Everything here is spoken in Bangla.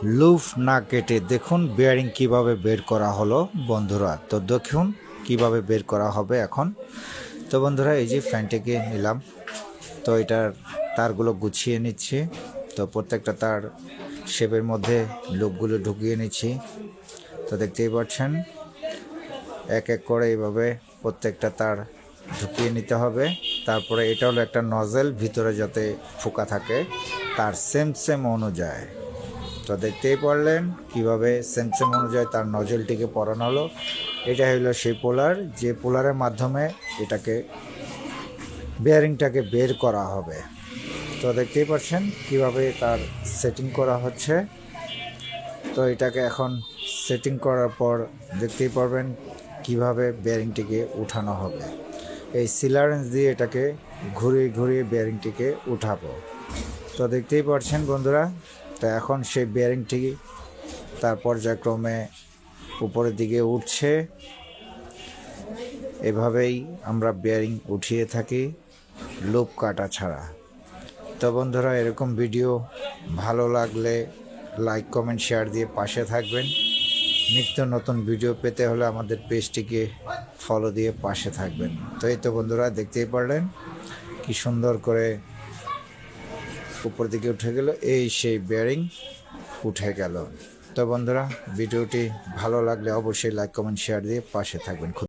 লুফ না কেটে দেখুন বেয়ারিং কিভাবে বের করা হলো বন্ধুরা। তো দেখুন কিভাবে বের করা হবে এখন। তো বন্ধুরা এই যে ফ্যানটিকে নিলাম, তো এটার তারগুলো গুছিয়ে নিচ্ছি। তো প্রত্যেকটা তার শেপের মধ্যে লুপগুলো ঢুকিয়ে নিচ্ছি। তো দেখতেই পাচ্ছেন এক এক করে এইভাবে প্রত্যেকটা তার ঢুকিয়ে নিতে হবে। তারপরে এটা হলো একটা নজেল, ভিতরে যাতে ফোকা থাকে তার সেম অনুযায়ী। তো দেখতেই পারলেন কিভাবে সেম অনুযায়ী তার নজলটিকে পরানো হলো। এটা হলো সেই পোলার, যে পোলারের মাধ্যমে এটাকে বেয়ারিংটাকে বের করা হবে। তো দেখতেই পাচ্ছেন কিভাবে তার সেটিং করা হচ্ছে। তো এটাকে এখন সেটিং করার পর দেখতেই পারবেন কিভাবে বেয়ারিংটিকে উঠানো হবে। এই সিলারেন্স দিয়ে এটাকে ঘুরিয়ে বেয়ারিংটিকে উঠাবো। তো দেখতেই পাচ্ছেন বন্ধুরা, তো এখন সেই বেয়ারিংটি তার পর্যায়ক্রমে উপরের দিকে উঠছে। এভাবেই আমরা বেয়ারিং উঠিয়ে থাকি লুপ কাটা ছাড়া। তো বন্ধুরা এরকম ভিডিও ভালো লাগলে লাইক কমেন্ট শেয়ার দিয়ে পাশে থাকবেন। নিত্য নতুন ভিডিও পেতে হলে আমাদের পেজটিকে ফলো দিয়ে পাশে থাকবেন। তো এই তো বন্ধুরা দেখতেই পারলেন কি সুন্দর করে উপর দিকে উঠে গেল, এই সেই বেয়ারিং উঠে গেল। তো বন্ধুরা ভিডিওটি ভালো লাগলে অবশ্যই লাইক কমেন্ট শেয়ার দিয়ে পাশে থাকবেন।